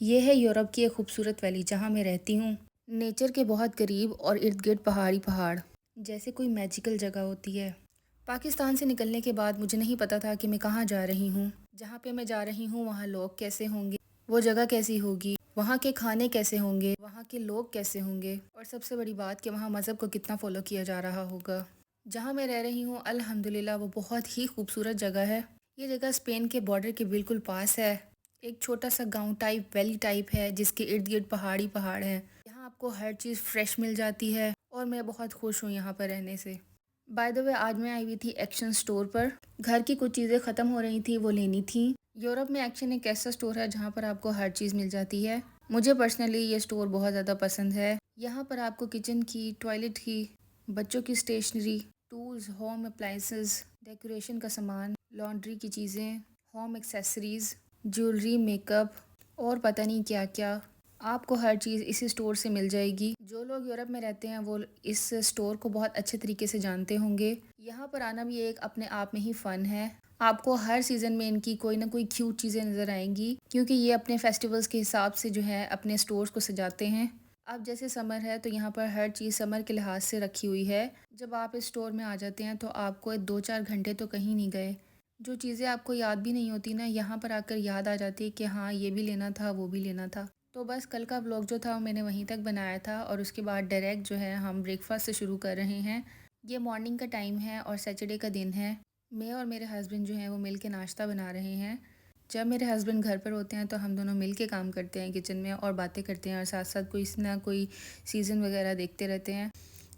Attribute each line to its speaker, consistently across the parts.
Speaker 1: ये है यूरोप की एक खूबसूरत वैली जहाँ मैं रहती हूँ। नेचर के बहुत करीब और इर्द गिर्द पहाड़ी पहाड़, जैसे कोई मैजिकल जगह होती है। पाकिस्तान से निकलने के बाद मुझे नहीं पता था कि मैं कहाँ जा रही हूँ। जहाँ पे मैं जा रही हूँ वहाँ लोग कैसे होंगे, वो जगह कैसी होगी, वहाँ के खाने कैसे होंगे, वहाँ के लोग कैसे होंगे, और सबसे बड़ी बात कि वहाँ मज़हब को कितना फॉलो किया जा रहा होगा। जहाँ मैं रह रही हूँ अल्हम्दुलिल्लाह वो बहुत ही खूबसूरत जगह है। ये जगह स्पेन के बॉर्डर के बिल्कुल पास है। एक छोटा सा गांव टाइप वैली टाइप है जिसके इर्द गिर्द पहाड़ी पहाड़ हैं। यहाँ आपको हर चीज़ फ्रेश मिल जाती है और मैं बहुत खुश हूँ यहाँ पर रहने से। बाय द वे आज मैं आई हुई थी एक्शन स्टोर पर। घर की कुछ चीज़ें ख़त्म हो रही थी, वो लेनी थी। यूरोप में एक्शन एक ऐसा स्टोर है जहाँ पर आपको हर चीज़ मिल जाती है। मुझे पर्सनली ये स्टोर बहुत ज़्यादा पसंद है। यहाँ पर आपको किचन की, टॉयलेट की, बच्चों की stationery, tools, home appliances, decoration का सामान, लॉन्ड्री की चीज़ें, होम एक्सेसरीज़, ज्वेलरी, मेकअप और पता नहीं क्या क्या, आपको हर चीज़ इसी स्टोर से मिल जाएगी। जो लोग यूरोप में रहते हैं वो इस स्टोर को बहुत अच्छे तरीके से जानते होंगे। यहाँ पर आना भी एक अपने आप में ही फ़न है। आपको हर सीज़न में इनकी कोई ना कोई क्यूट चीज़ें नज़र आएंगी क्योंकि ये अपने फेस्टिवल्स के हिसाब से जो है अपने स्टोर्स को सजाते हैं। अब जैसे समर है तो यहाँ पर हर चीज़ समर के लिहाज से रखी हुई है। जब आप इस स्टोर में आ जाते हैं तो आपको 2-4 घंटे तो कहीं नहीं गए। जो चीज़ें आपको याद भी नहीं होती ना, यहाँ पर आकर याद आ जाती है कि हाँ ये भी लेना था, वो भी लेना था। तो बस कल का व्लॉग जो था वो मैंने वहीं तक बनाया था और उसके बाद डायरेक्ट जो है हम ब्रेकफास्ट से शुरू कर रहे हैं। ये मॉर्निंग का टाइम है और सैटरडे का दिन है। मैं और मेरे हस्बैंड जो हैं वो मिल के नाश्ता बना रहे हैं। जब मेरे हस्बैंड घर पर होते हैं तो हम दोनों मिल के काम करते हैं किचन में और बातें करते हैं और साथ साथ कोई ना कोई सीज़न वगैरह देखते रहते हैं।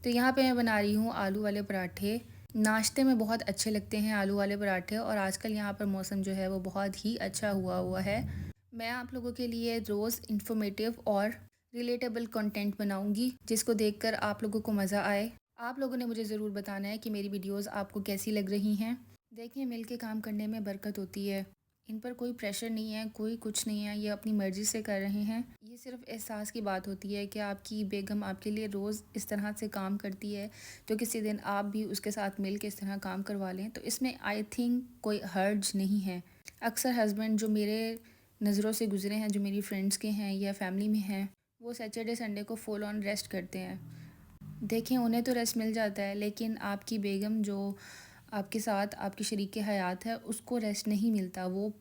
Speaker 1: तो यहाँ पे मैं बना रही हूँ आलू वाले पराठे। नाश्ते में बहुत अच्छे लगते हैं आलू वाले पराठे और आजकल यहाँ पर मौसम जो है वो बहुत ही अच्छा हुआ है। मैं आप लोगों के लिए रोज़ इन्फॉर्मेटिव और रिलेटेबल कंटेंट बनाऊंगी जिसको देखकर आप लोगों को मज़ा आए। आप लोगों ने मुझे ज़रूर बताना है कि मेरी वीडियोस आपको कैसी लग रही हैं। देखिए मिल के काम करने में बरकत होती है। इन पर कोई प्रेशर नहीं है, कोई कुछ नहीं है, ये अपनी मर्ज़ी से कर रहे हैं। ये सिर्फ एहसास की बात होती है कि आपकी बेगम आपके लिए रोज़ इस तरह से काम करती है तो किसी दिन आप भी उसके साथ मिल के इस तरह काम करवा लें तो इसमें आई थिंक कोई हर्ज नहीं है। अक्सर हस्बैंड जो मेरे नज़रों से गुज़रे हैं, जो मेरी फ्रेंड्स के हैं या फैमिली में हैं, वो सैटरडे संडे को फुल ऑन रेस्ट करते हैं। देखें उन्हें तो रेस्ट मिल जाता है लेकिन आपकी बेगम जो आपके साथ आपकी शरीक हयात है उसको रेस्ट नहीं मिलता। वो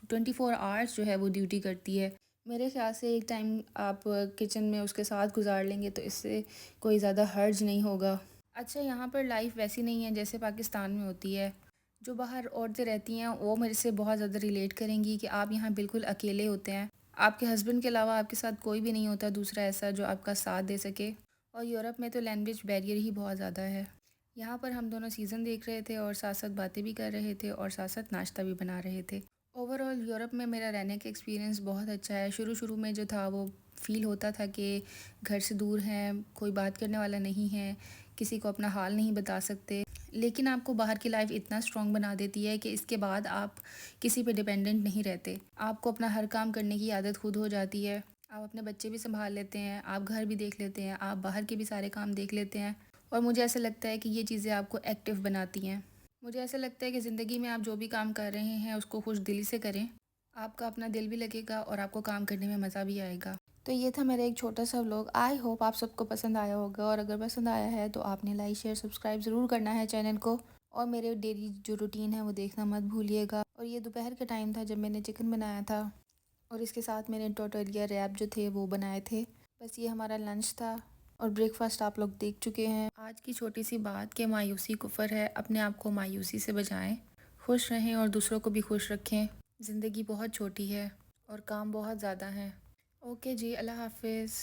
Speaker 1: 24 आवर्स जो है वो ड्यूटी करती है। मेरे ख्याल से एक टाइम आप किचन में उसके साथ गुजार लेंगे तो इससे कोई ज़्यादा हर्ज नहीं होगा। अच्छा यहाँ पर लाइफ वैसी नहीं है जैसे पाकिस्तान में होती है। जो बाहर औरतें रहती हैं वो मेरे से बहुत ज़्यादा रिलेट करेंगी कि आप यहाँ बिल्कुल अकेले होते हैं। आपके हस्बैंड के अलावा आपके साथ कोई भी नहीं होता दूसरा ऐसा जो आपका साथ दे सके। और यूरोप में तो लैंग्वेज बैरियर ही बहुत ज़्यादा है। यहाँ पर हम दोनों सीज़न देख रहे थे और साथ साथ बातें भी कर रहे थे और साथ साथ नाश्ता भी बना रहे थे। ओवरऑल यूरोप में मेरा रहने का एक्सपीरियंस बहुत अच्छा है। शुरू शुरू में जो था वो फ़ील होता था कि घर से दूर हैं, कोई बात करने वाला नहीं है, किसी को अपना हाल नहीं बता सकते। लेकिन आपको बाहर की लाइफ इतना स्ट्रॉन्ग बना देती है कि इसके बाद आप किसी पे डिपेंडेंट नहीं रहते। आपको अपना हर काम करने की आदत खुद हो जाती है। आप अपने बच्चे भी संभाल लेते हैं, आप घर भी देख लेते हैं, आप बाहर के भी सारे काम देख लेते हैं। और मुझे ऐसा लगता है कि ये चीज़ें आपको एक्टिव बनाती हैं। मुझे ऐसा लगता है कि ज़िंदगी में आप जो भी काम कर रहे हैं उसको खुश दिली से करें। आपका अपना दिल भी लगेगा और आपको काम करने में मज़ा भी आएगा। तो ये था मेरा एक छोटा सा व्लॉग। आई होप आप सबको पसंद आया होगा और अगर पसंद आया है तो आपने लाइक शेयर सब्सक्राइब ज़रूर करना है चैनल को। और मेरे डेली जो रूटीन है वो देखना मत भूलिएगा। और ये दोपहर का टाइम था जब मैंने चिकन बनाया था और इसके साथ मैंने टोटलिया रैप जो थे वो बनाए थे। बस ये हमारा लंच था और ब्रेकफास्ट आप लोग देख चुके हैं। आज की छोटी सी बात कि मायूसी कुफर है, अपने आप को मायूसी से बचाएं, खुश रहें और दूसरों को भी खुश रखें। ज़िंदगी बहुत छोटी है और काम बहुत ज़्यादा है। ओके जी, अल्लाह हाफिज़।